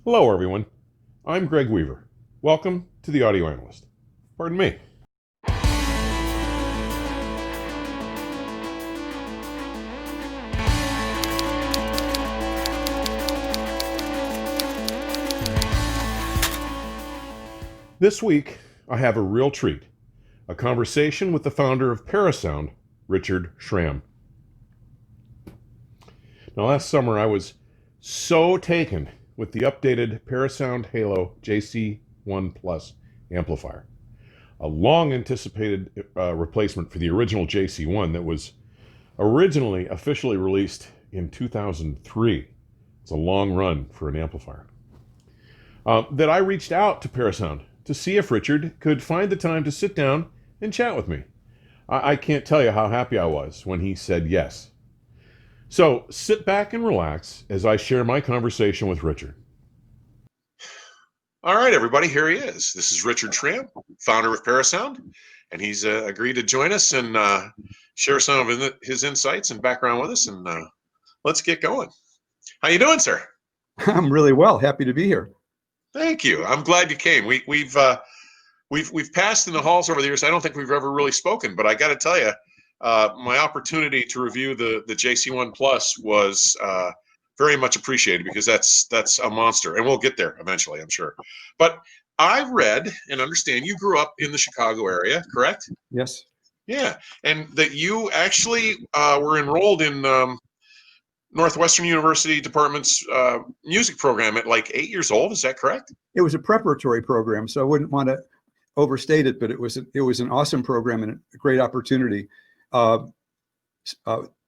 Hello, everyone. I'm Greg Weaver. Welcome to the Audio Analyst. Pardon me. This week, I have a real treat. A conversation with the founder of Parasound, Richard Schram. Now, last summer, I was so taken with the updated Parasound Halo JC 1 Plus amplifier, a long anticipated replacement for the original JC1 that was originally officially released in 2003. It's a long run for an amplifier. That I reached out to Parasound to see if Richard could find the time to sit down and chat with me. I can't tell you how happy I was when he said yes. So sit back and relax as I share my conversation with Richard. All right, everybody, here he is. This is Richard Schram, founder of Parasound, and he's agreed to join us and share some of his insights and background with us. And let's get going. How you doing, sir? I'm really well. Happy to be here. Thank you. I'm glad you came. We've passed in the halls over the years. I don't think we've ever really spoken, but I got to tell you, my opportunity to review the JC1 Plus was very much appreciated because that's a monster, and we'll get there eventually, I'm sure. But I read and understand you grew up in the Chicago area, correct? Yes. Yeah, and that you actually were enrolled in Northwestern University Department's music program at like 8 years old. Is that correct? It was a preparatory program, so I wouldn't want to overstate it, but it was an awesome program and a great opportunity.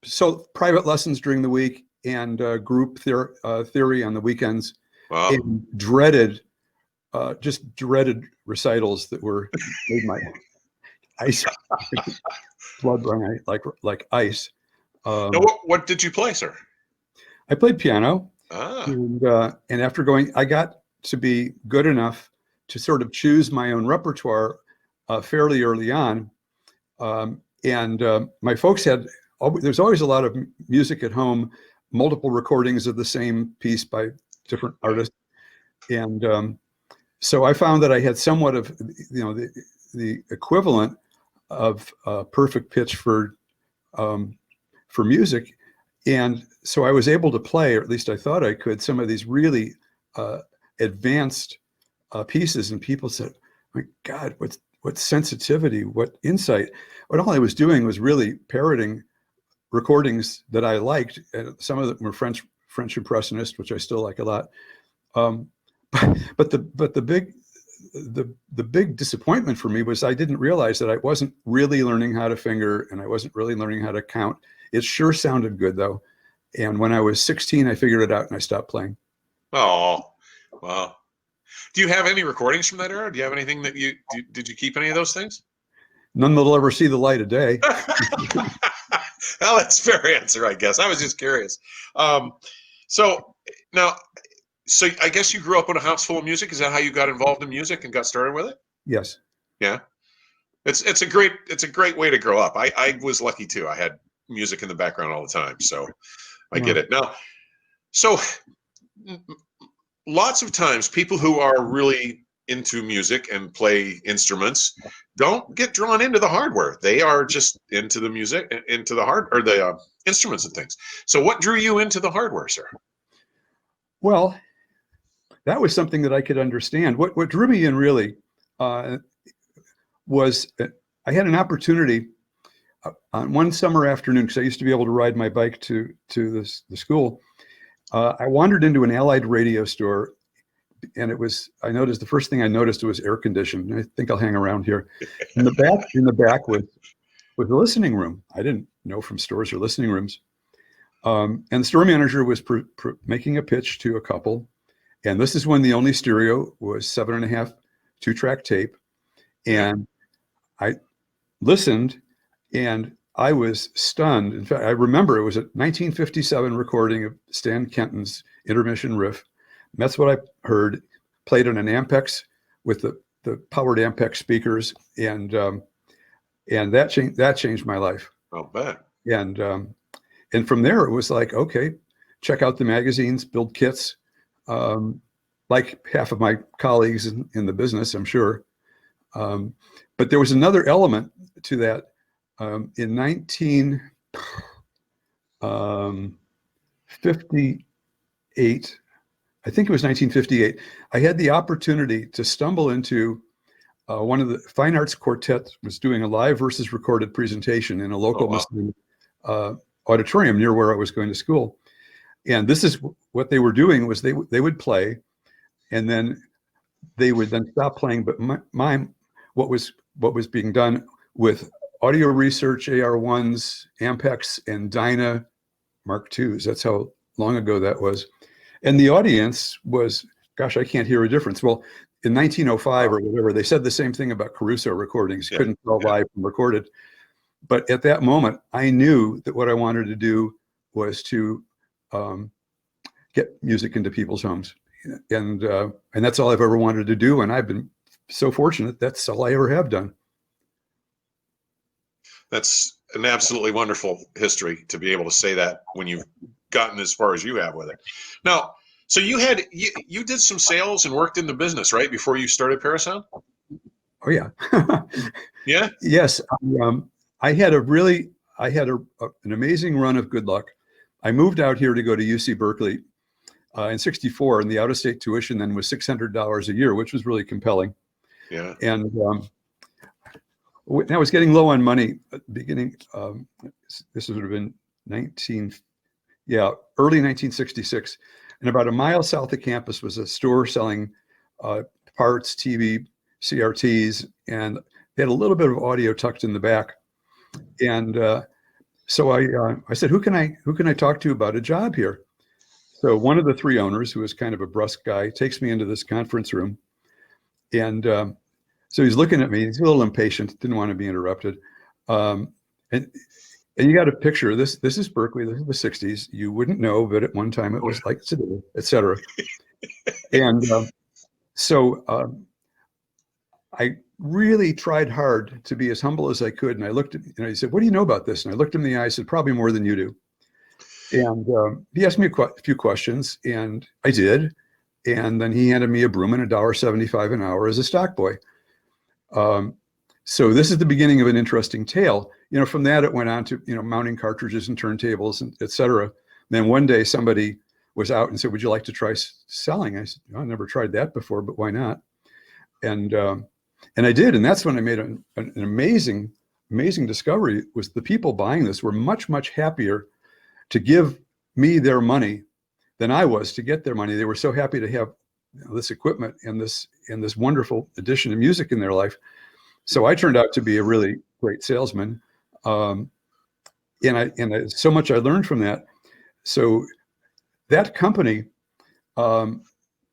So private lessons during the week and group theory on the weekends. Wow. And just dreaded recitals that were made my ice blood run like ice. Now, what did you play, sir? I played piano, Ah. and after I got to be good enough to sort of choose my own repertoire fairly early on. My folks there's always a lot of music at home, multiple recordings of the same piece by different artists. And so I found that I had somewhat of, the equivalent of perfect pitch for music. And so I was able to play, or at least I thought I could, some of these really advanced pieces. And people said, my God, what sensitivity, what insight. But all I was doing was really parroting recordings that I liked. And some of them were French impressionist, which I still like a lot. But the big disappointment for me was I didn't realize that I wasn't really learning how to finger, and I wasn't really learning how to count. It sure sounded good though. And when I was 16, I figured it out and I stopped playing. Oh, wow. Do you have any recordings from that era? Do you have anything that did you keep any of those things? None that'll ever see the light of day. Well, that's a fair answer, I guess. I was just curious. So I guess you grew up in a house full of music. Is that how you got involved in music and got started with it? Yes. Yeah. It's a great way to grow up. I was lucky too. I had music in the background all the time, so I get it. Now, so lots of times people who are really into music and play instruments don't get drawn into the hardware. They are just into the music, into the instruments and things. So what drew you into the hardware, sir? Well, that was something that I could understand. What drew me in really was I had an opportunity on one summer afternoon, because I used to be able to ride my bike to the school. I wandered into an Allied radio store, and the first thing I noticed was air conditioned. I think I'll hang around here. In the back was the listening room. I didn't know from stores or listening rooms. And the store manager was making a pitch to a couple. And this is when the only stereo was 7.5 2-track tape. And I listened and I was stunned. In fact, I remember it was a 1957 recording of Stan Kenton's intermission riff. And that's what I heard, played on an Ampex with the powered Ampex speakers. And that changed my life. I'll bet. And from there, it was like, okay, check out the magazines, build kits, like half of my colleagues in the business, I'm sure. But there was another element to that. In 1958, I think it was 1958, I had the opportunity to stumble into one of the Fine Arts Quartet was doing a live versus recorded presentation in a local Muslim auditorium near where I was going to school. And this is what they were doing was they would play, and then they would then stop playing. But what was being done with audio research, AR1s, Ampex, and Dyna Mark IIs. That's how long ago that was. And the audience was, gosh, I can't hear a difference. Well, in 1905 or whatever, they said the same thing about Caruso recordings. You couldn't tell live from recorded. But at that moment, I knew that what I wanted to do was to get music into people's homes. And that's all I've ever wanted to do. And I've been so fortunate. That's all I ever have done. That's an absolutely wonderful history to be able to say that when you've gotten as far as you have with it. Now, so you did some sales and worked in the business, right, before you started Parasound? Oh yeah. Yeah. Yes. I had an amazing run of good luck. I moved out here to go to UC Berkeley in '64, and the out-of-state tuition then was $600 a year, which was really compelling. Yeah. And I was getting low on money at the beginning. This would have been early 1966. And about a mile south of campus was a store selling parts, TV, CRTs, and they had a little bit of audio tucked in the back. And so I said, who can I talk to about a job here? So one of the three owners, who was kind of a brusque guy, takes me into this conference room. And so he's looking at me. He's a little impatient, didn't want to be interrupted. And you got a picture. This is Berkeley. This is the '60s. You wouldn't know, but at one time it was like today, et cetera. And so I really tried hard to be as humble as I could. And I looked at, he said, "What do you know about this?" And I looked him in the eye. I said, "Probably more than you do." And he asked me a few questions, and I did. And then he handed me a broom and $1.75 an hour as a stock boy. So this is the beginning of an interesting tale. From that, it went on to, mounting cartridges and turntables, and et cetera. Then one day somebody was out and said, "Would you like to try selling?" I said, "I never tried that before, but why not?" And I did. And that's when I made an amazing discovery. Was the people buying this were much, much happier to give me their money than I was to get their money. They were so happy to have this equipment and this wonderful addition of music in their life. So I turned out to be a really great salesman. And so much I learned from that. So that company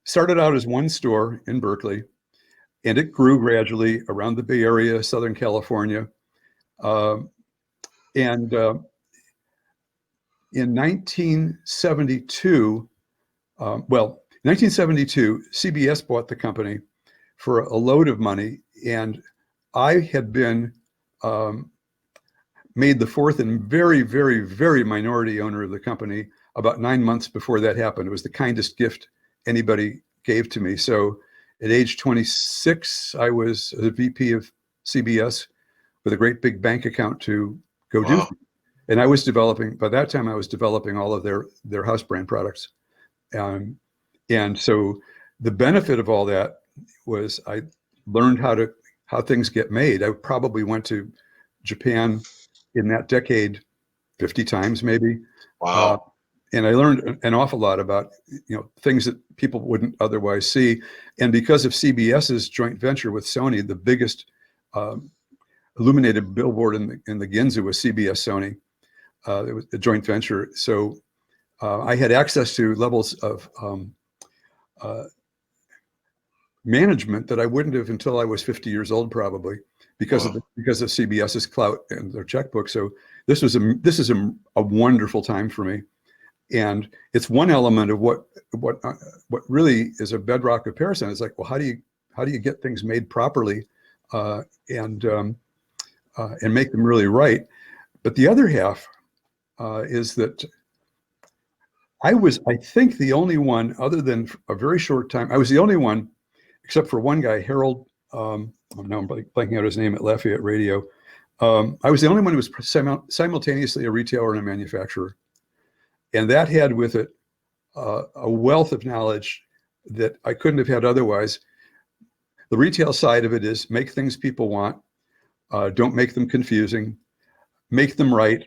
started out as one store in Berkeley, and it grew gradually around the Bay Area, Southern California. In 1972, 1972, CBS bought the company for a load of money, and I had been made the fourth and very, very, very minority owner of the company about 9 months before that happened. It was the kindest gift anybody gave to me. So at age 26, I was a VP of CBS with a great big bank account to go do. And I was by that time I was developing all of their house brand products. And so the benefit of all that was I learned how things get made. I probably went to Japan in that decade 50 times maybe. Wow. And I learned an awful lot about things that people wouldn't otherwise see. And because of CBS's joint venture with Sony, the biggest illuminated billboard in the Ginza was CBS Sony. It was a joint venture. So I had access to levels of management that I wouldn't have until I was 50 years old, probably, because of CBS's clout and their checkbook. So this is a wonderful time for me, and it's one element of what really is a bedrock of Parasound. It's like, well, how do you get things made properly, and make them really right? But the other half is that I think, the only one, other than a very short time. I was the only one, except for one guy, Harold. Now I'm blanking out his name at Lafayette Radio. I was the only one who was simultaneously a retailer and a manufacturer, and that had with it a wealth of knowledge that I couldn't have had otherwise. The retail side of it is make things people want, don't make them confusing, make them right.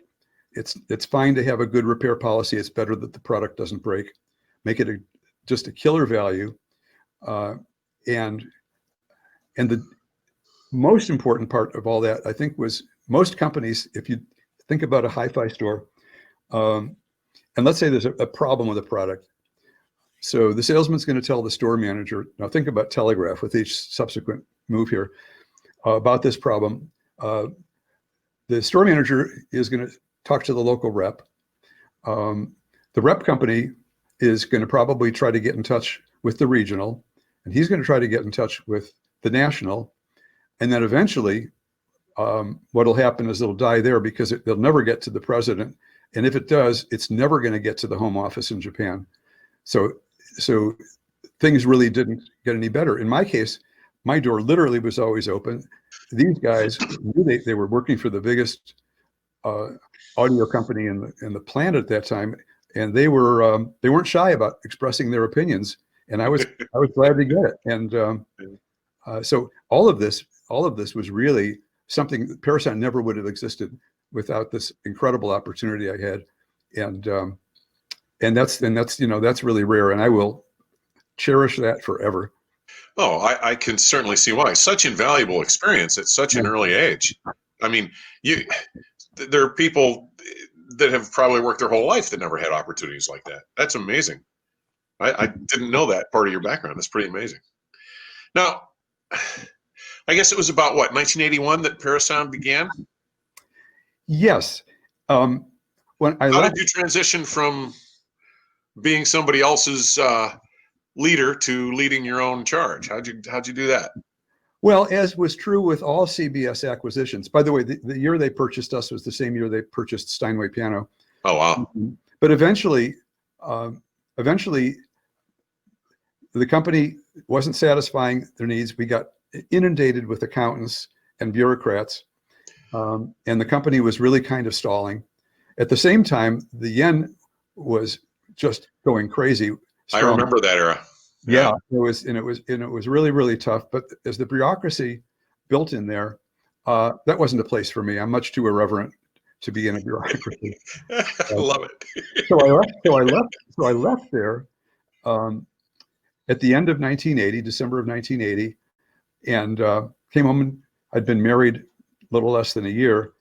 It's fine to have a good repair policy. It's better that the product doesn't break. Make it just a killer value, and the most important part of all that, I think, was most companies. If you think about a hi-fi store, and let's say there's a problem with a product, so the salesman's going to tell the store manager. Now think about telegraph with each subsequent move here about this problem. The store manager is going to talk to the local rep. The rep company is going to probably try to get in touch with the regional, and he's going to try to get in touch with the national. And then eventually what'll happen is it'll die there because they'll never get to the president. And if it does, it's never going to get to the home office in Japan. So things really didn't get any better. In my case, my door literally was always open. These guys knew they were working for the biggest audio company in the planet at that time, and they weren't shy about expressing their opinions, and I was glad to get it. And so all of this was really something. Parasound never would have existed without this incredible opportunity I had, and that's really rare, and I will cherish that forever. Oh, I can certainly see why. Such invaluable experience at such an early age. I mean, there are people that have probably worked their whole life that never had opportunities like that. That's amazing. I didn't know that part of your background. That's pretty amazing. Now, I guess it was about, what, 1981 that Parasound began? Yes. How did you transition from being somebody else's leader to leading your own charge? How'd you do that? Well, as was true with all CBS acquisitions. By the way, the year they purchased us was the same year they purchased Steinway Piano. Oh, wow. But eventually, the company wasn't satisfying their needs. We got inundated with accountants and bureaucrats, and the company was really kind of stalling. At the same time, the yen was just going crazy. I remember that era. Yeah, it was really, really tough. But as the bureaucracy built in there, that wasn't a place for me. I'm much too irreverent to be in a bureaucracy. I love it. So I left there at the end of 1980, December of 1980, and came home. And I'd been married a little less than a year.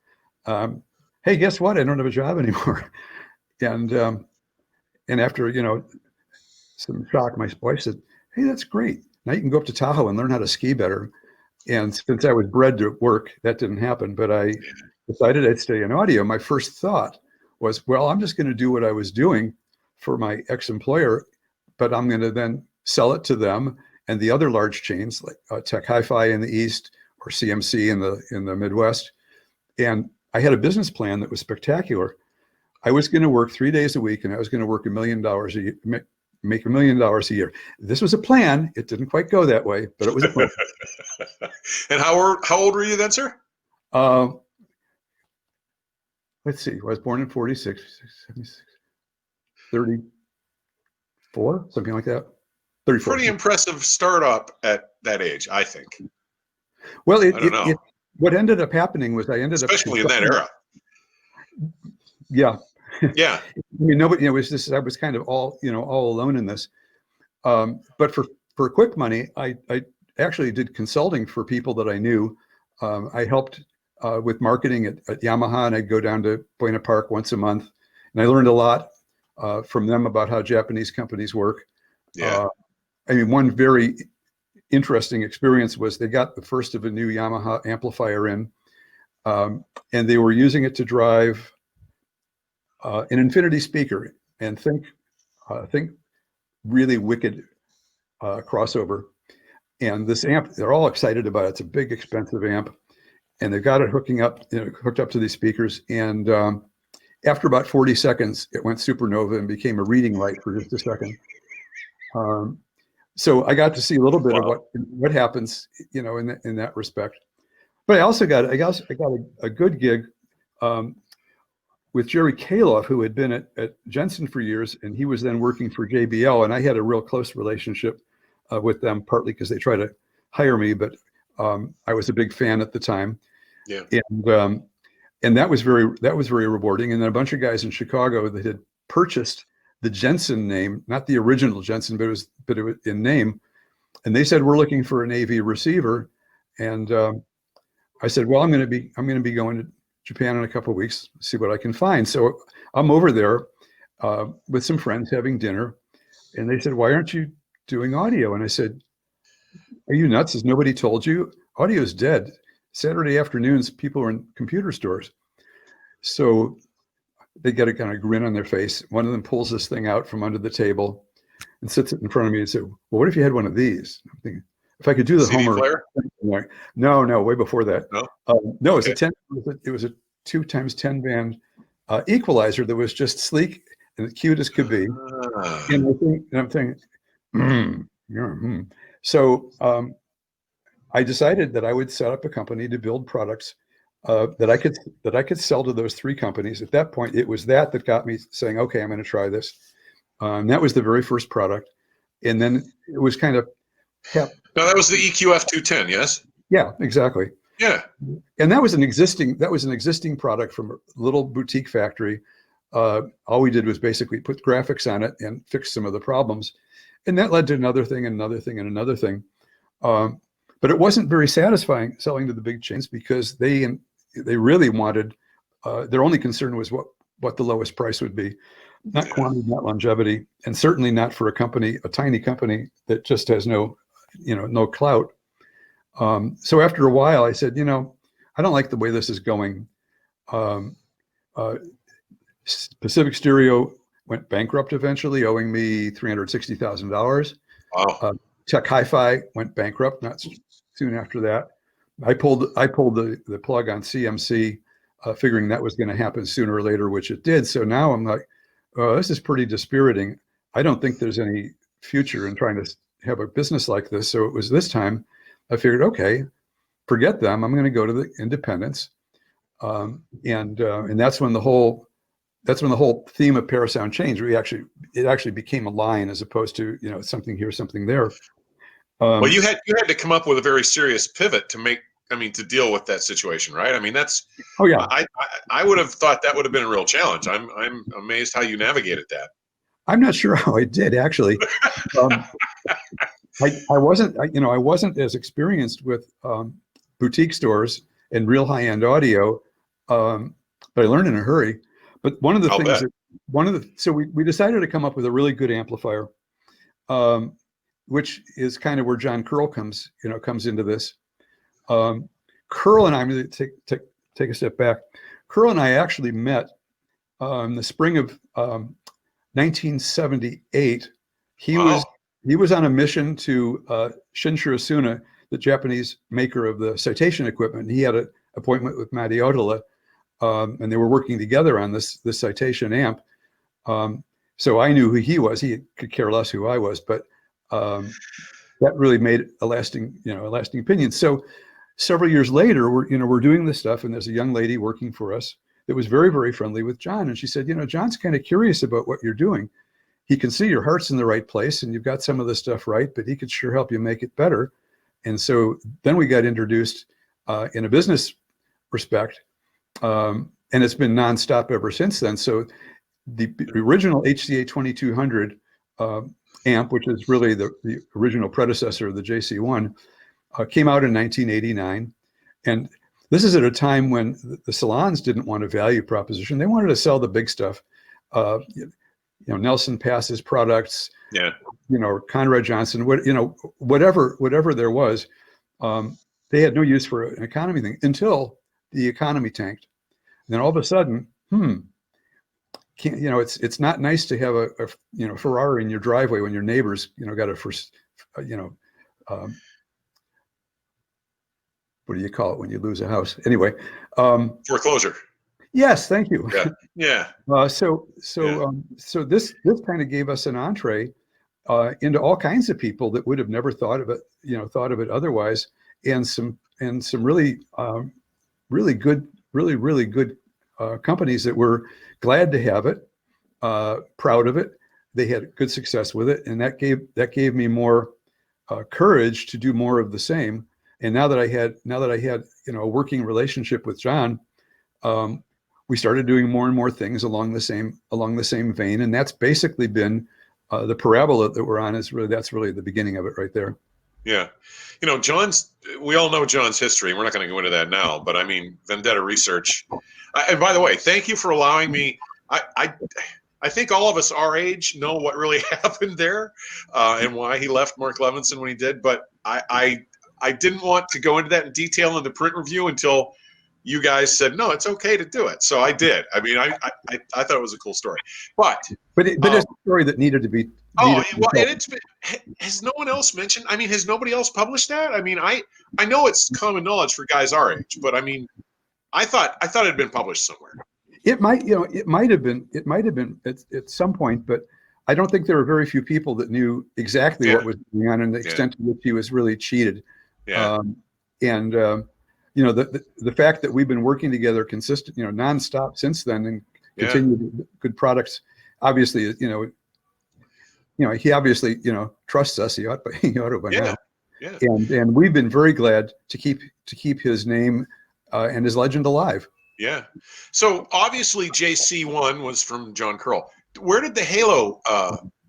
Hey, guess what? I don't have a job anymore. And after some shock, my wife said, "Hey, that's great. Now you can go up to Tahoe and learn how to ski better." And since I was bred to work, that didn't happen. But I decided I'd stay in audio. My first thought was, well, I'm just going to do what I was doing for my ex-employer, but I'm going to then sell it to them and the other large chains like Tech Hi-Fi in the East or CMC in the Midwest. And I had a business plan that was spectacular. I was going to work 3 days a week, and I was going to work $1 million a year, make $1 million a year. This was a plan. It didn't quite go that way, but it was a plan. And how old were you then, sir? Let's see. I was born in 46, 76, 34, something like that. 34. Pretty impressive startup at that age, I think. Well, I don't know. What ended up happening was especially in that era. Yeah. Yeah. I mean, nobody, I was kind of all alone in this. But for quick money, I actually did consulting for people that I knew. I helped with marketing at Yamaha, and I'd go down to Buena Park once a month, and I learned a lot from them about how Japanese companies work. Yeah. I mean, one very interesting experience was they got the first of a new Yamaha amplifier in, and they were using it to drive an infinity speaker, and think really wicked crossover. And this amp, they're all excited about it. It's a big, expensive amp, and they've got it hooked up to these speakers. And after about 40 seconds, it went supernova and became a reading light for just a second. So I got to see a little bit of what happens, you know, in that respect. But I also got a good gig with Jerry Kaloff, who had been at Jensen for years, and he was then working for JBL, and I had a real close relationship with them, partly because they tried to hire me, but I was a big fan at the time. Yeah. And that was very rewarding. And then a bunch of guys in Chicago that had purchased the Jensen name, not the original Jensen, but it was in name. And they said, we're looking for an AV receiver. And I said, well, I'm going to be going to Japan in a couple of weeks, see what I can find. So I'm over there with some friends having dinner, and they said, why aren't you doing audio? And I said, are you nuts? Has nobody told you? Audio is dead. Saturday afternoons, people are in computer stores. So they get a kind of grin on their face. One of them pulls this thing out from under the table and sits it in front of me and said, well, what if you had one of these? I'm thinking, if I could do the CD homework. player? No, way before that. No, no, okay. It was a 2x10 band equalizer that was just sleek and cute as could be. And I'm thinking, So I decided that I would set up a company to build products that I could sell to those three companies. At that point, it was that got me saying, okay, I'm going to try this. And that was the very first product. And then it was kind of now that was the EQF 210, yes? Yeah, exactly. Yeah. And that was an existing product from a little boutique factory. All we did was basically put graphics on it and fix some of the problems. And that led to another thing and another thing and another thing. But it wasn't very satisfying selling to the big chains because they really wanted, their only concern was what the lowest price would be, not quantity, not longevity, and certainly not for a tiny company that just has no clout. So after a while, I said, I don't like the way this is going. Pacific Stereo went bankrupt eventually, owing me $360,000. Wow. Tech Hi-Fi went bankrupt not soon after that. I pulled the plug on CMC, figuring that was going to happen sooner or later, which it did. So now I'm like, oh, this is pretty dispiriting. I don't think there's any future in trying to have a business like this. So it was this time I figured, okay, forget them. I'm going to go to the independents. And that's when the whole theme of Parasound changed. It actually became a line as opposed to, something here, something there. Well, you had to come up with a very serious pivot to deal with that situation, right? I mean, that's. Oh yeah. I would have thought that would have been a real challenge. I'm amazed how you navigated that. I'm not sure how I did actually. I wasn't as experienced with boutique stores and real high-end audio, but I learned in a hurry. But one of the things so we decided to come up with a really good amplifier, which is kind of where John Curl comes into this. Curl and I, I'm going to take a step back. Curl and I actually met in the spring of 1978. He was on a mission to Shinshu Asuna, the Japanese maker of the citation equipment. He had an appointment with Matti Otola, and they were working together on this citation amp. So I knew who he was. He could care less who I was, but that really made a lasting opinion. So several years later, we're doing this stuff, and there's a young lady working for us that was very, very friendly with John. And she said, John's kind of curious about what you're doing. He can see your heart's in the right place and you've got some of the stuff right, but he could sure help you make it better. And so then we got introduced in a business respect, and it's been nonstop ever since then. So the original HCA 2200 amp, which is really the original predecessor of the JC1, came out in 1989. And this is at a time when the salons didn't want a value proposition. They wanted to sell the big stuff. Nelson Pass's products, Conrad Johnson, whatever there was, they had no use for an economy thing until the economy tanked. And then all of a sudden, it's not nice to have a Ferrari in your driveway when your neighbors, got a first, what do you call it when you lose a house? Anyway, foreclosure. Yes, thank you. Yeah. Yeah. So this kind of gave us an entree into all kinds of people that would have never thought of it, thought of it otherwise, and some really really good, really good companies that were glad to have it, proud of it. They had good success with it, and that gave me more courage to do more of the same. And now that I had a working relationship with John, we started doing more and more things along the same vein, and that's basically been the parabola that we're on. That's really the beginning of it right there. Yeah. We all know John's history. We're not going to go into that now, but I mean, Vendetta Research. And by the way, thank you for allowing me. I think all of us our age know what really happened there and why he left Mark Levinson when he did. But I didn't want to go into that in detail in the print review until you guys said, no, it's okay to do it. So I did. I mean, I thought it was a cool story. But it's a story that needed to be. And it's been, has no one else mentioned? I mean, has nobody else published that? I mean, I know it's common knowledge for guys our age, but I mean, I thought it had been published somewhere. It might have been at some point, but I don't think there were very few people that knew exactly what was going on and the extent to which he was really cheated. Yeah. The fact that we've been working together nonstop since then and continued good products, obviously, he obviously, trusts us. He ought to by now. Yeah. And we've been very glad to keep his name and his legend alive. Yeah. So obviously JC1 was from John Curl. Where did the Halo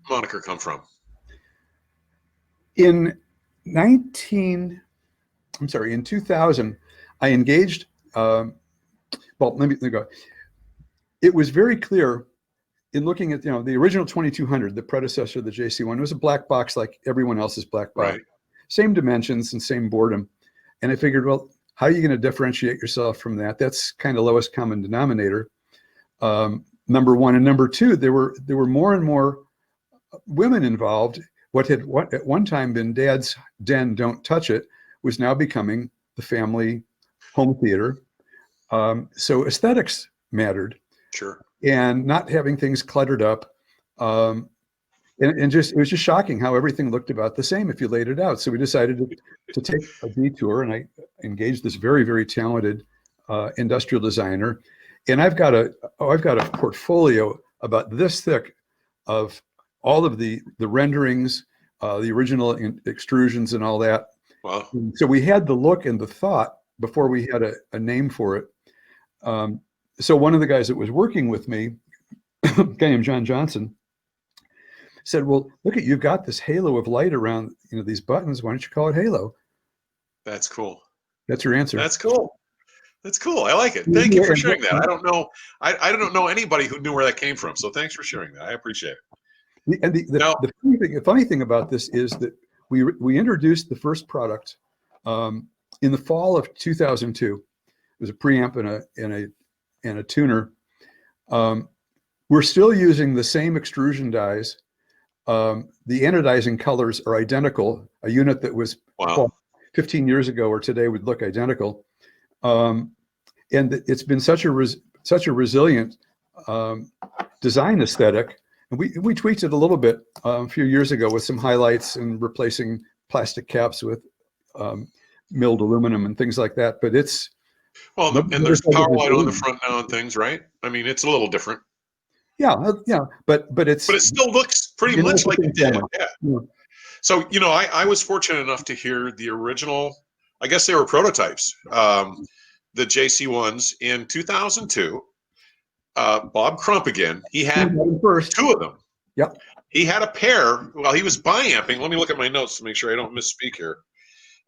moniker come from? In 2000, I engaged, let me go. It was very clear in looking at, the original 2200, the predecessor of the JC1, it was a black box like everyone else's black box. Right. Same dimensions and same boredom. And I figured, well, how are you going to differentiate yourself from that? That's kind of lowest common denominator. Number one. And number two, there were more and more women involved. What had at one time been Dad's den, don't touch it, was now becoming the family home theater. So aesthetics mattered. Sure. And not having things cluttered up. And it was just shocking how everything looked about the same if you laid it out. So we decided to take a detour, and I engaged this very, very talented industrial designer. And I've got a portfolio about this thick of all of the renderings, the original extrusions and all that. Wow. So we had the look and the thought before we had a name for it. So one of the guys that was working with me, a guy named John Johnson, said, well, look you've got this halo of light around, these buttons. Why don't you call it Halo? That's cool. That's your answer. That's cool. That's cool. I like it. Thank you for sharing that. I don't know. I don't know anybody who knew where that came from. So thanks for sharing that. I appreciate it. And the funny thing about this is that we introduced the first product in the fall of 2002. It was a preamp and a tuner. We're still using the same extrusion dies. The anodizing colors are identical. A unit that was 15 years ago or today would look identical. And it's been such a resilient design aesthetic. And we tweaked it a little bit a few years ago with some highlights and replacing plastic caps with milled aluminum and things like that. But it's and there's power light on the front now and things, right? I mean, it's a little different. Yeah, but it still looks pretty much like it did. Yeah. So I was fortunate enough to hear the original. I guess they were prototypes. The JC ones in 2002. Bob Crump again. He had two of them. Yep. He had a pair while he was bi-amping. Let me look at my notes to make sure I don't misspeak here.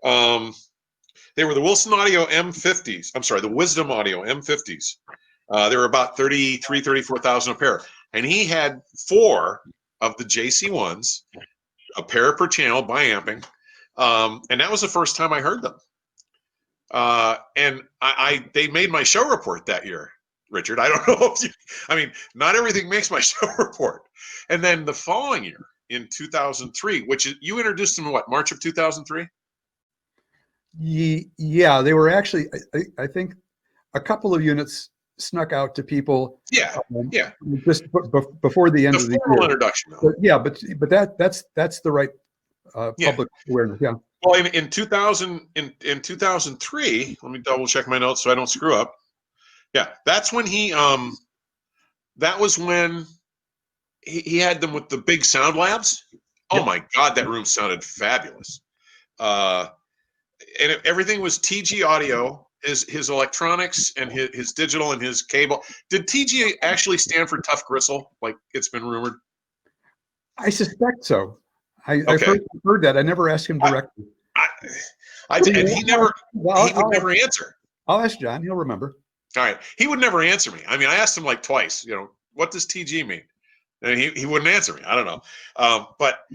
They were the Wilson Audio M50s. I'm sorry, the Wisdom Audio M50s. They were about 34,000 a pair. And he had 4 of the JC ones, a pair per channel bi-amping. And that was the first time I heard them. And they made my show report that year, Richard. I don't know if not everything makes my show report. And then the following year in 2003, which is, you introduced them in what, March of 2003? Yeah, they were actually, I think a couple of units snuck out to people. Yeah, yeah. Just before the end The of the formal year. introduction, though. But yeah, but that's the right Yeah. public awareness. Yeah. Well, in 2000, in 2003, let me double check my notes so I don't screw up. Yeah, that's when that was when he had them with the big sound labs. Oh Yep. my God, that room sounded fabulous. And everything was TG audio, his electronics and his digital and his cable. Did TG actually stand for tough gristle, like it's been rumored? I suspect so. I've Okay. heard that. I never asked him directly. And he would never answer. I'll ask John. He'll remember. All right. He would never answer me. I mean, I asked him like twice, what does TG mean? And he wouldn't answer me. I don't know. But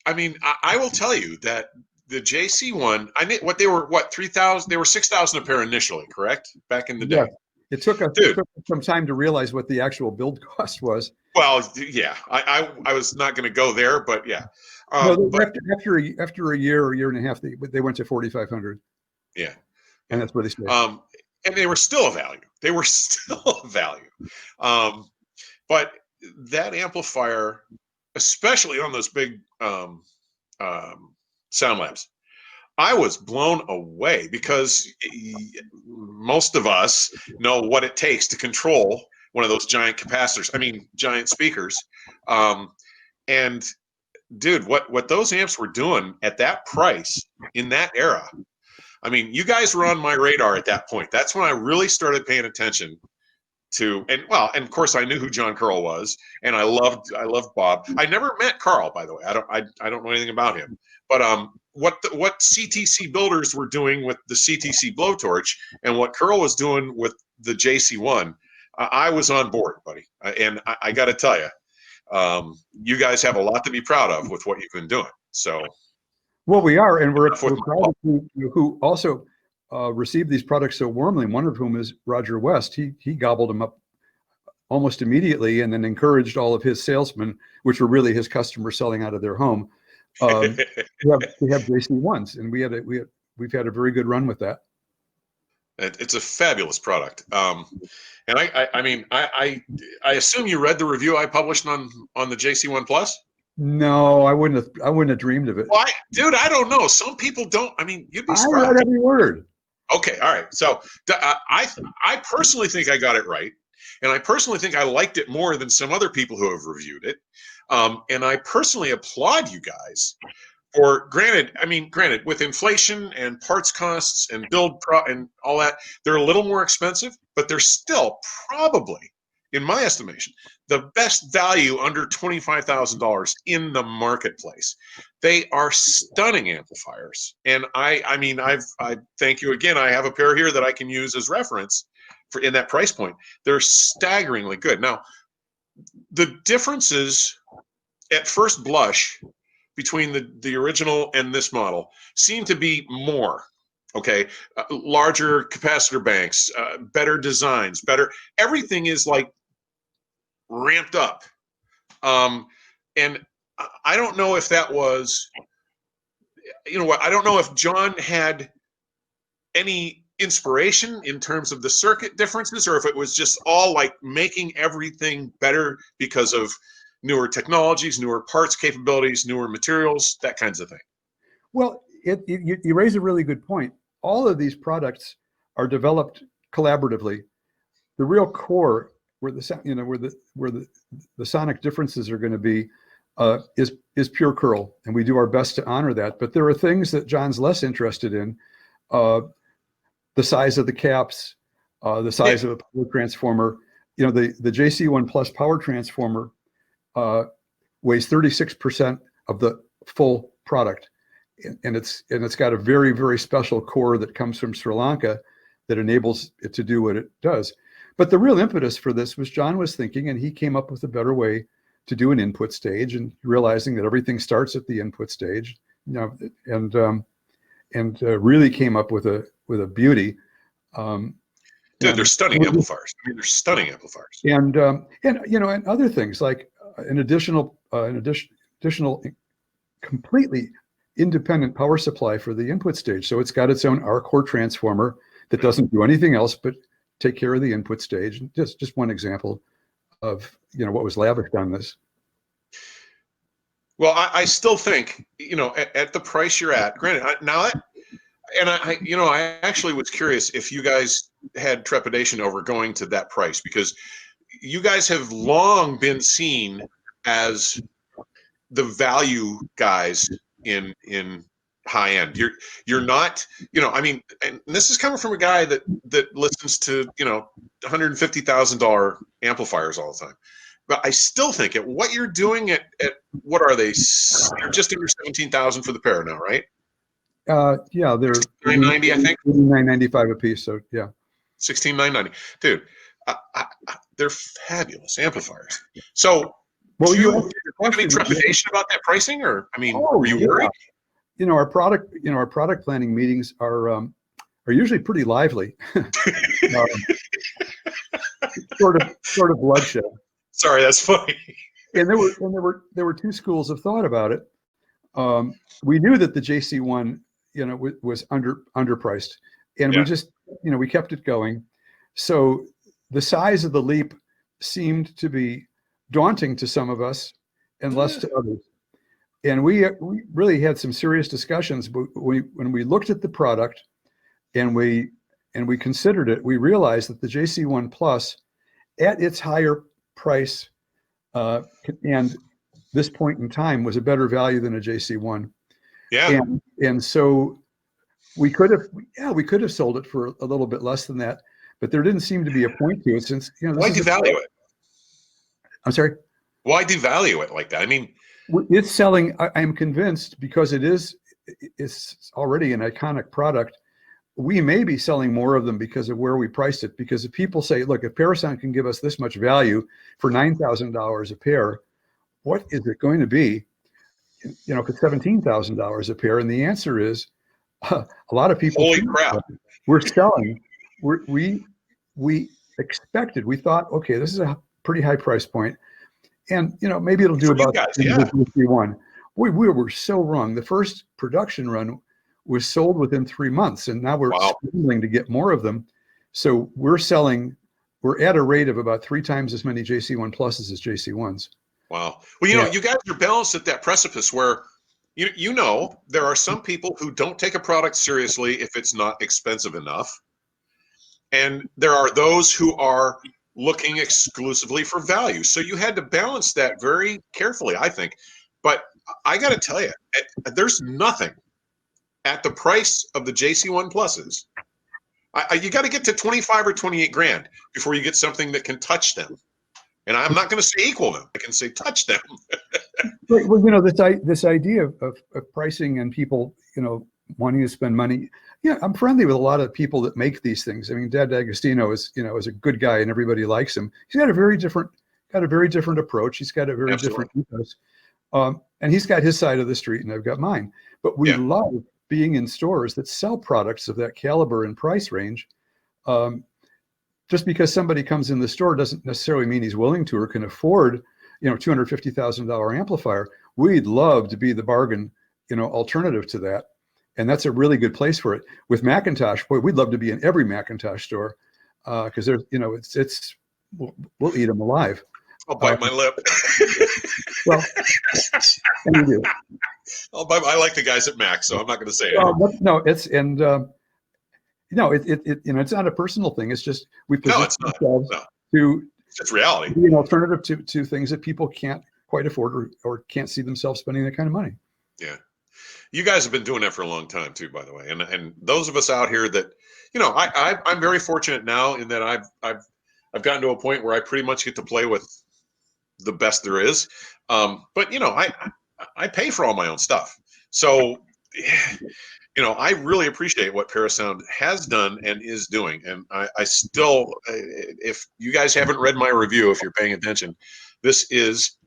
I mean, I will tell you that the JC one, what they were, 3,000, they were 6,000 a pair initially, correct? Back in the day. Yeah. It took us some time to realize what the actual build cost was. Well, yeah, I was not going to go there, but yeah. No, after a year or year and a half, they went to 4,500. Yeah. And that's where they stayed. And they were still a value. They were still a value. But that amplifier, especially on those big sound labs, I was blown away because most of us know what it takes to control one of those giant capacitors. I mean, giant speakers. And dude, what those amps were doing at that price in that era, I mean, you guys were on my radar at that point. That's when I really started paying attention to, and of course I knew who John Curl was, and I loved Bob. I never met Carl, by the way. I don't know anything about him. But what CTC builders were doing with the CTC blowtorch and what Curl was doing with the JC1, I was on board, buddy. And I got to tell you, you guys have a lot to be proud of with what you've been doing. So, well, we are, and we're proud of who also received these products so warmly. One of whom is Roger West. He gobbled them up almost immediately, and then encouraged all of his salesmen, which were really his customers selling out of their home, to have JC1s, and we've had a very good run with that. It's a fabulous product. And I mean, I assume you read the review I published on the JC1 Plus. No, I wouldn't have dreamed of it. Well, dude, I don't know. Some people don't. I mean, you'd be surprised. I read every word. Okay, all right. So I personally think I got it right, and I personally think I liked it more than some other people who have reviewed it. And I personally applaud you guys for, granted, with inflation and parts costs and and all that, they're a little more expensive, but they're still probably, in my estimation, the best value under $25,000 in the marketplace. They are stunning amplifiers, and I thank you again. I have a pair here that I can use as reference for in that price point. They're staggeringly good. Now, the differences at first blush between the original and this model seem to be more. Okay, larger capacitor banks, better designs, everything is like ramped up. And I don't know if that was, I don't know if John had any inspiration in terms of the circuit differences, or if it was just all like making everything better because of newer technologies, newer parts capabilities, newer materials, that kinds of thing. Well, you raise a really good point. All of these products are developed collaboratively. The real core, where the sonic differences are going to be, is pure curl, and we do our best to honor that. But there are things that John's less interested in, the size of the caps, the size of a power transformer. The JC1 Plus power transformer weighs 36% of the full product, and it's got a very, very special core that comes from Sri Lanka that enables it to do what it does. But the real impetus for this was John was thinking, and he came up with a better way to do an input stage, and realizing that everything starts at the input stage, and really came up with a beauty. Dude, they're stunning amplifiers. I mean, they're stunning amplifiers. And other things like an additional completely independent power supply for the input stage. So it's got its own R core transformer that doesn't do anything else but take care of the input stage. Just one example of what was lavished on this. Well, I still think, at the price you're at, granted, I actually was curious if you guys had trepidation over going to that price, because you guys have long been seen as the value guys in high end. You're not, and this is coming from a guy that listens to, $150,000 amplifiers all the time. But I still think at what you're doing at what are they? They're just under 17,000 for the pair now, right? Yeah, they're 990, I think. 995 a piece. So yeah, 16,990, dude. They're fabulous amplifiers. So, well, do you have any trepidation about that pricing, or were you worried? Our product planning meetings are usually pretty lively, sort of bloodshed. Sorry, that's funny. And there were two schools of thought about it. We knew that the JC1, was underpriced, and we just, we kept it going. So the size of the leap seemed to be daunting to some of us and less to others. And we really had some serious discussions. But when we looked at the product and we considered it, we realized that the JC1 Plus, at its higher price and this point in time, was a better value than a JC1. Yeah. And so we could have sold it for a little bit less than that, but there didn't seem to be a point to it, since why devalue it? I'm sorry. Why devalue it like that? It's selling. I'm convinced, because it's already an iconic product. We may be selling more of them because of where we priced it. Because if people say, look, if Parasound can give us this much value for $9,000 a pair, what is it going to be, if it's $17,000 a pair? And the answer is, a lot of people. Holy crap! We're selling. We expected. We thought, okay, this is a pretty high price point, and maybe it'll do about one. We were so wrong. The first production run was sold within 3 months, and now we're scrambling to get more of them. So we're at a rate of about 3 times as many JC1 Pluses as JC1s. Wow. Well, you guys are balanced at that precipice where, there are some people who don't take a product seriously if it's not expensive enough. And there are those who are looking exclusively for value. So you had to balance that very carefully, I think. But I got to tell you, there's nothing at the price of the JC1 Pluses. You got to get to 25 or 28 grand before you get something that can touch them. And I'm not going to say equal them. I can say touch them. Well, this idea of pricing and people, wanting to spend money. I'm friendly with a lot of people that make these things. Dad D'Agostino is a good guy, and everybody likes him. He's got a very different approach. He's got a very different ethos. And he's got his side of the street, and I've got mine. But we love being in stores that sell products of that caliber and price range. Just because somebody comes in the store doesn't necessarily mean he's willing to or can afford, $250,000 amplifier. We'd love to be the bargain, alternative to that. And that's a really good place for it. With Macintosh, boy, we'd love to be in every Macintosh store, because there's, we'll eat them alive. I'll bite my lip. Well, and we do. I like the guys at Mac, so I'm not going to say it. No, it's it's not a personal thing. It's just we position ourselves to. It's reality. Be an alternative to things that people can't quite afford or can't see themselves spending that kind of money. Yeah. You guys have been doing that for a long time too, by the way. And those of us out here that, I'm very fortunate now in that I've gotten to a point where I pretty much get to play with the best there is. But I pay for all my own stuff. So, I really appreciate what Parasound has done and is doing. And I still, if you guys haven't read my review, if you're paying attention, this is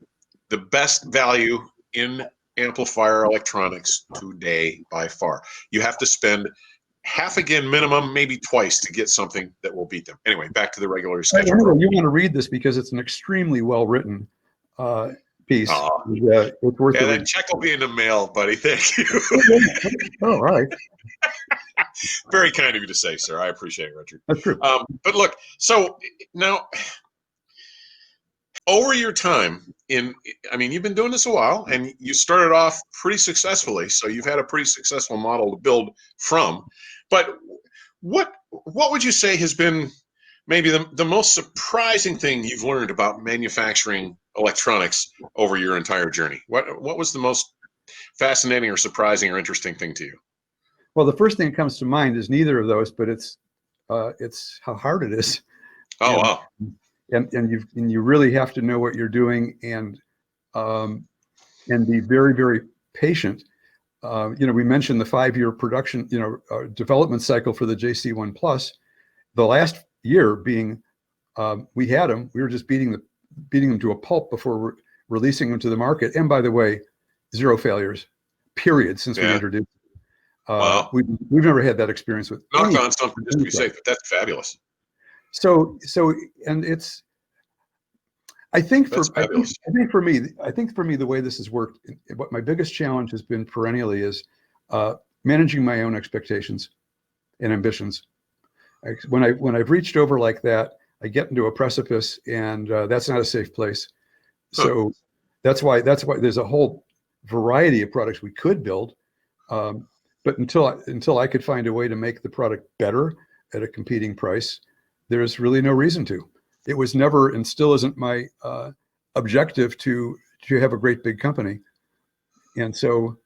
the best value in amplifier electronics today by far. You have to spend half again minimum, maybe twice, to get something that will beat them. Anyway, back to the regular schedule. You want to read this because it's an extremely well written piece. It's worth it. That check will be in the mail, buddy. Thank you. Oh, all right. Very kind of you to say, sir. I appreciate it, Richard. That's true. But look, so now over your time you've been doing this a while, and you started off pretty successfully. So you've had a pretty successful model to build from. But what would you say has been maybe the most surprising thing you've learned about manufacturing electronics over your entire journey? What was the most fascinating or surprising or interesting thing to you? Well, the first thing that comes to mind is neither of those, but it's how hard it is. Oh, and, wow. And you really have to know what you're doing and be very, very patient. We mentioned the 5-year production, development cycle for the JC1 Plus. The last year being, we had them. We were just beating them to a pulp before releasing them to the market. And by the way, 0 failures, period, since we introduced. Wow. We've never had that experience with. Knock on something just to be safe, but that's fabulous. So, and it's. I think for me, the way this has worked, what my biggest challenge has been perennially is managing my own expectations and ambitions. When I've reached over like that, I get into a precipice, and that's not a safe place. So that's why there's a whole variety of products we could build, but until I could find a way to make the product better at a competing price, there's really no reason to. It was never and still isn't my objective to have a great big company. And so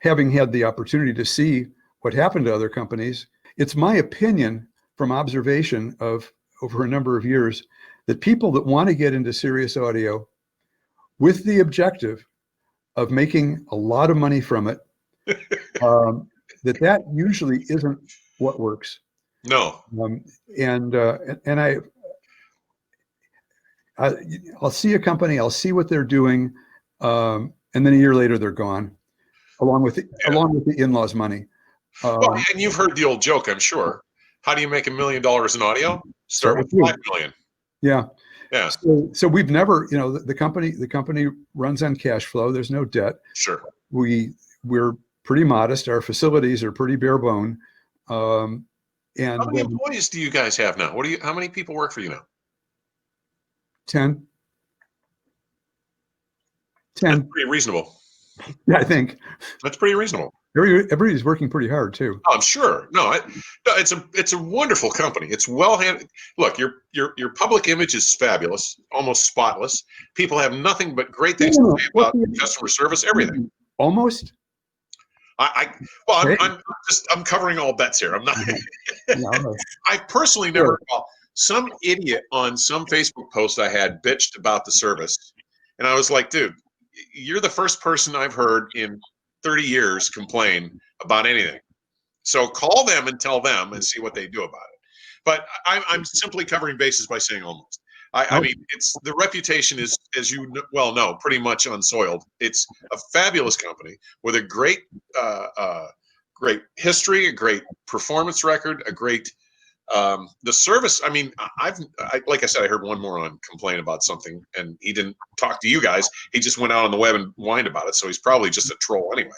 having had the opportunity to see what happened to other companies, it's my opinion from observation of over a number of years that people that want to get into serious audio with the objective of making a lot of money from it, that usually isn't what works. No. And I'll see a company, I'll see what they're doing, and then a year later they're gone, along with the in-laws' money. Well, and you've heard the old joke, I'm sure. How do you make $1 million in audio? Start with 5 million. Yeah. Yeah. So we've never, the company runs on cash flow. There's no debt. Sure. We're pretty modest. Our facilities are pretty bare bone. And how many employees do you guys have now? How many people work for you now? 10. That's pretty reasonable. Yeah, I think. That's pretty reasonable. Everybody's working pretty hard too. Oh, I'm sure. No, it's a wonderful company. It's well handled. Look, your public image is fabulous, almost spotless. People have nothing but great things to say about customer service, everything. Almost. I'm covering all bets here. I'm not. No. I personally never. Well, some idiot on some Facebook post I had bitched about the service, and I was like, dude, you're the first person I've heard in 30 years complain about anything. So call them and tell them and see what they do about it. But I'm simply covering bases by saying almost. I mean, the reputation is, as you well know, pretty much unsoiled. It's a fabulous company with a great history, a great performance record, a great the service. I mean, like I said, I heard one moron complain about something, and he didn't talk to you guys. He just went out on the web and whined about it. So he's probably just a troll anyway.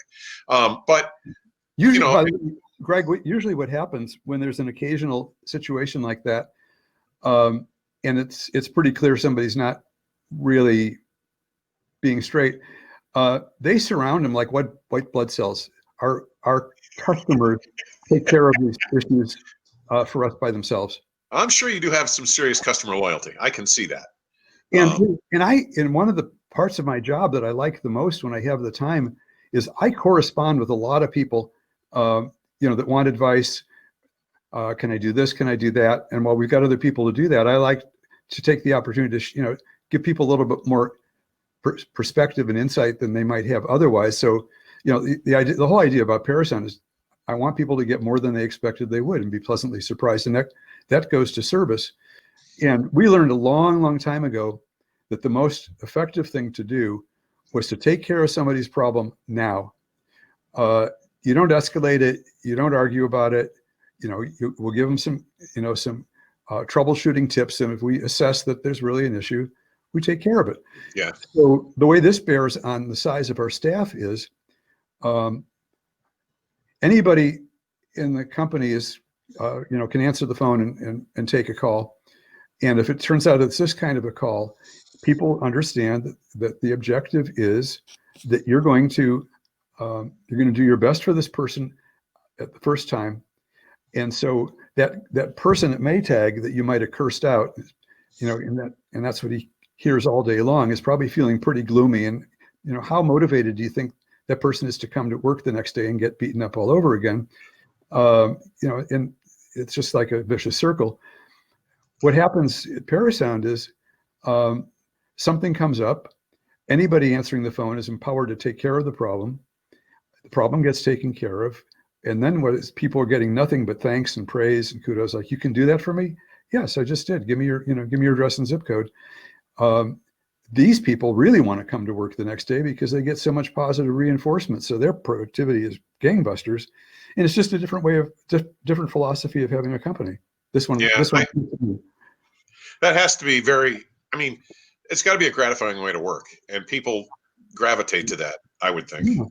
But usually, Greg, usually what happens when there's an occasional situation like that, and it's pretty clear somebody's not really being straight, they surround them like white blood cells. Our customers take care of these issues for us by themselves. I'm sure you do have some serious customer loyalty. I can see that. And one of the parts of my job that I like the most when I have the time is I correspond with a lot of people, that want advice. Can I do this? Can I do that? And while we've got other people to do that, I like to take the opportunity to, give people a little bit more perspective and insight than they might have otherwise. So, the whole idea about Parasound is I want people to get more than they expected they would and be pleasantly surprised. And that goes to service. And we learned a long, long time ago that the most effective thing to do was to take care of somebody's problem now. You don't escalate it. You don't argue about it. We'll give them some troubleshooting tips. And if we assess that there's really an issue, we take care of it. Yeah. So the way this bears on the size of our staff is, anybody in the company is, can answer the phone and take a call. And if it turns out it's this kind of a call, people understand that the objective is that you're going to do your best for this person at the first time. And so that person at Maytag that you might have cursed out, and that's what he hears all day long, is probably feeling pretty gloomy. And how motivated do you think that person is to come to work the next day and get beaten up all over again? And it's just like a vicious circle. What happens at Parasound is something comes up. Anybody answering the phone is empowered to take care of the problem. The problem gets taken care of. And then people are getting nothing but thanks and praise and kudos. Like, you can do that for me? Yes, I just did. Give me your address and zip code. These people really want to come to work the next day because they get so much positive reinforcement. So their productivity is gangbusters. And it's just a different way of different philosophy of having a company. This one. That has to be it's got to be a gratifying way to work, and people gravitate to that, I would think. Yeah.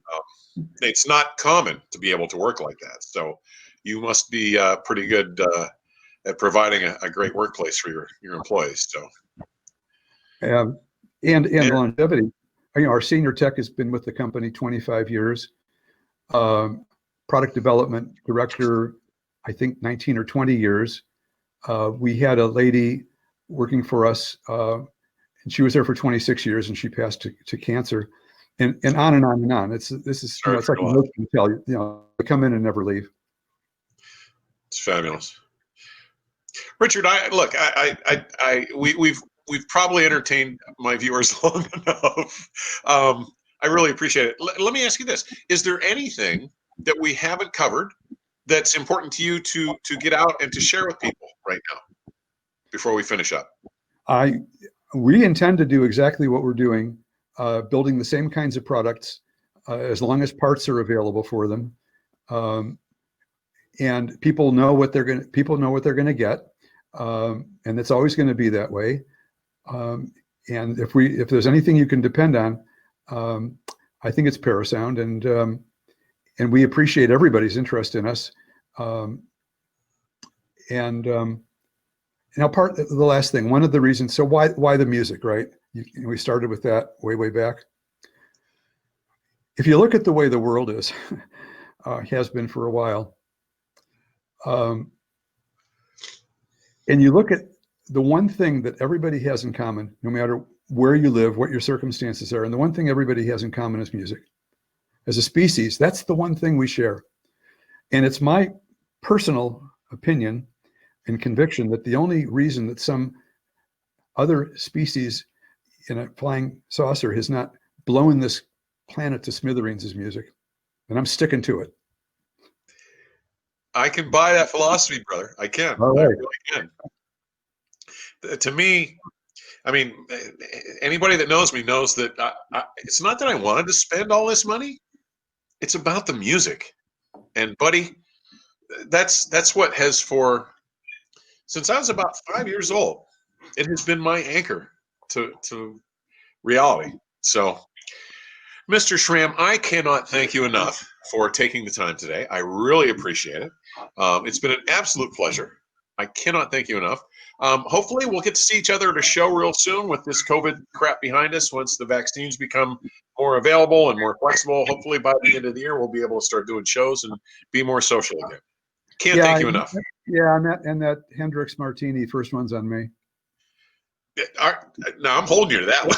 It's not common to be able to work like that. So you must be pretty good at providing a great workplace for your employees. So. And longevity. Our senior tech has been with the company 25 years. Product development director, I think 19 or 20 years. We had a lady working for us, and she was there for 26 years, and she passed to cancer, and on and on and on. It's like a milking tell. They come in and never leave. It's fabulous, Richard. We've probably entertained my viewers long enough. I really appreciate it. Let me ask you this: is there anything that we haven't covered that's important to you to get out and to share with people right now before we finish up? We intend to do exactly what we're doing, building the same kinds of products as long as parts are available for them, and people know what they're going to get, and it's always going to be that way. And if there's anything you can depend on, I think it's Parasound, and we appreciate everybody's interest in us. Now, the last thing, one of the reasons, so why the music, right? We started with that way back. If you look at the way the world is, has been for a while, and you look at the one thing that everybody has in common, no matter where you live, what your circumstances are, and the one thing everybody has in common is music. As a species, that's the one thing we share. And it's my personal opinion and conviction that the only reason that some other species in a flying saucer has not blown this planet to smithereens is music. And I'm sticking to it. I can buy that philosophy, brother. I can. All right. I really can. To me, anybody that knows me knows that it's not that I wanted to spend all this money. It's about the music. And buddy, that's what has since I was about 5 years old, it has been my anchor to reality. So, Mr. Schram, I cannot thank you enough for taking the time today. I really appreciate it. It's been an absolute pleasure. I cannot thank you enough. Hopefully we'll get to see each other at a show real soon with this COVID crap behind us. Once the vaccines become more available and more flexible, hopefully by the end of the year, we'll be able to start doing shows and be more social again. Can't thank you enough. Yeah, and that Hendrix Martini, first one's on me. Now I'm holding you to that one.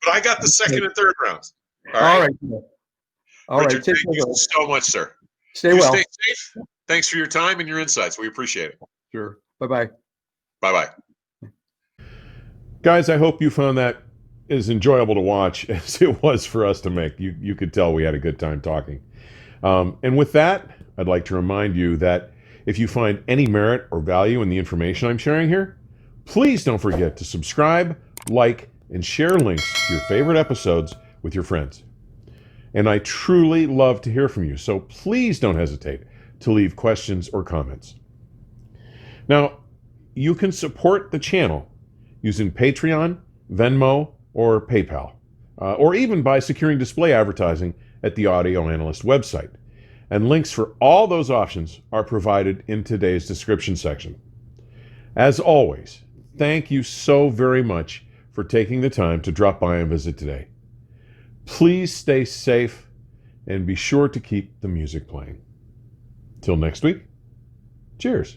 But I got the second and third rounds. All right. All Richard, right. Take thank you so much, sir. Stay well. Stay safe. Thanks for your time and your insights. We appreciate it. Sure. Bye-bye. Bye-bye. Guys, I hope you found that as enjoyable to watch as it was for us to make. You could tell we had a good time talking. And with that, I'd like to remind you that if you find any merit or value in the information I'm sharing here, please don't forget to subscribe, like, and share links to your favorite episodes with your friends. And I truly love to hear from you, so please don't hesitate to leave questions or comments. Now, you can support the channel using Patreon, Venmo, or PayPal, or even by securing display advertising at the Audio Analyst website. and links for all those options are provided in today's description section. As always, thank you so very much for taking the time to drop by and visit today. Please stay safe and be sure to keep the music playing. Till next week, cheers.